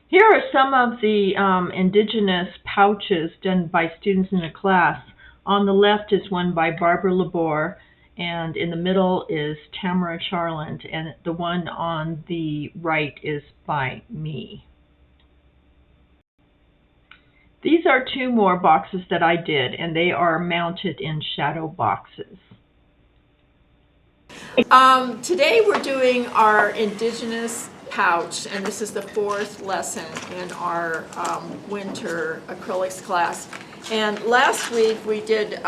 Here are some of the indigenous pouches done by students in the class. On the left is one by Barbara Labor, and in the middle is Tamara Charland, and the one on the right is by me. These are two more boxes that I did, and they are mounted in shadow boxes. Today we're doing our Indigenous pouch, and this is the fourth lesson in our winter acrylics class. And last week we did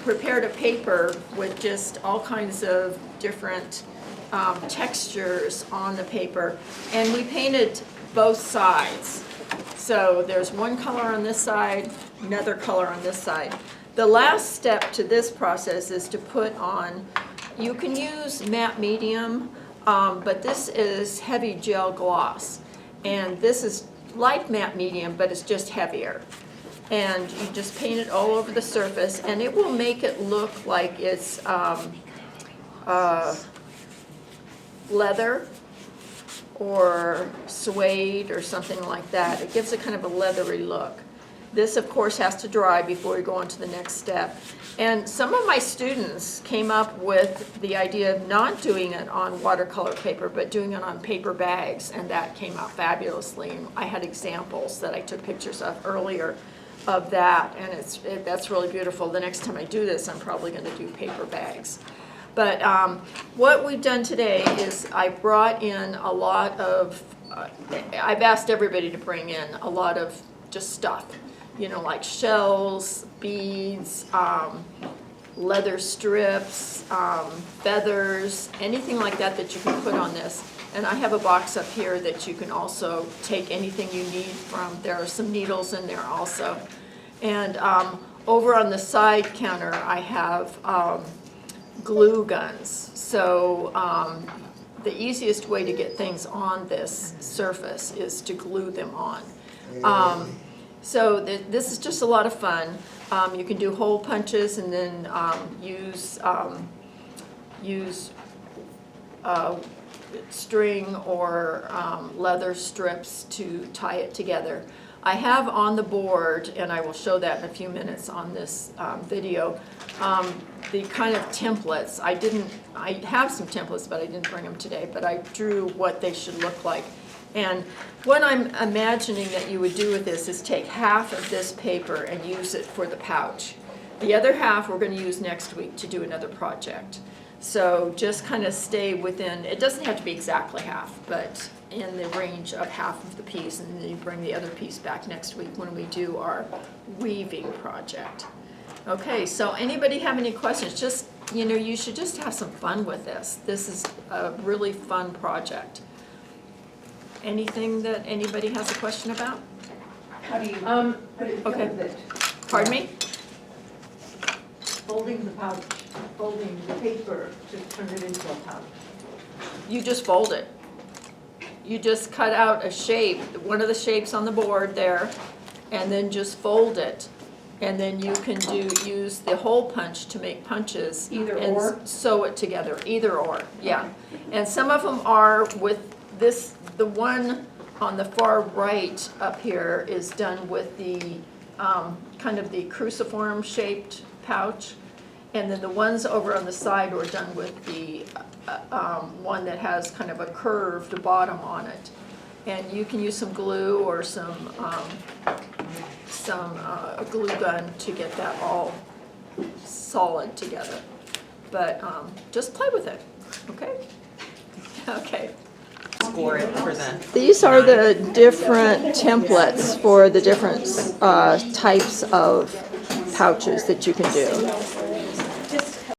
prepared a paper with just all kinds of different textures on the paper, and we painted both sides. So there's one color on this side, another color on this side. The last step to this process is to put on, you can use matte medium, but this is heavy gel gloss. And this is like matte medium, but it's just heavier. And you just paint it all over the surface, and it will make it look like it's leather or suede or something like that. It gives it kind of a leathery look. This, of course, has to dry before we go on to the next step. And some of my students came up with the idea of not doing it on watercolor paper, but doing it on paper bags, and that came out fabulously. And I had examples that I took pictures of earlier of that, and that's really beautiful. The next time I do this, I'm probably going to do paper bags. But what we've done today is I brought in a lot of, I've asked everybody to bring in a lot of just stuff, you know, like shells, beads, leather strips, feathers, anything like that that you can put on this. And I have a box up here that you can also take anything you need from. There are some needles in there also. And over on the side counter, I have glue guns. So the easiest way to get things on this surface is to glue them on. So this is just a lot of fun. You can do hole punches and then use string or leather strips to tie it together. I have on the board, and I will show that in a few minutes on this video, the kind of templates. I have some templates, but I didn't bring them today, but I drew what they should look like. And what I'm imagining that you would do with this is take half of this paper and use it for the pouch. The other half we're going to use next week to do another project. So just kind of stay within, it doesn't have to be exactly half, but in the range of half of the piece, and then you bring the other piece back next week when we do our weaving project. Okay, so anybody have any questions? Just, you know, you should just have some fun with this. This is a really fun project. Anything that anybody has a question about? How do you put it Okay. with it? Pardon me? Folding the pouch, folding the paper to turn it into a pouch. You just fold it. You just cut out a shape, one of the shapes on the board there, and then just fold it. And then you can use the hole punch to make punches. Either and or? Sew it together, either or, yeah. And some of them are with this, the one on the far right up here is done with the kind of the cruciform shaped pouch. And then the ones over on the side are done with the one that has kind of a curved bottom on it. And you can use some glue or some a glue gun to get that all solid together. But just play with it, okay? Okay. Score it for the. These are the different templates for the different types of pouches that you can do.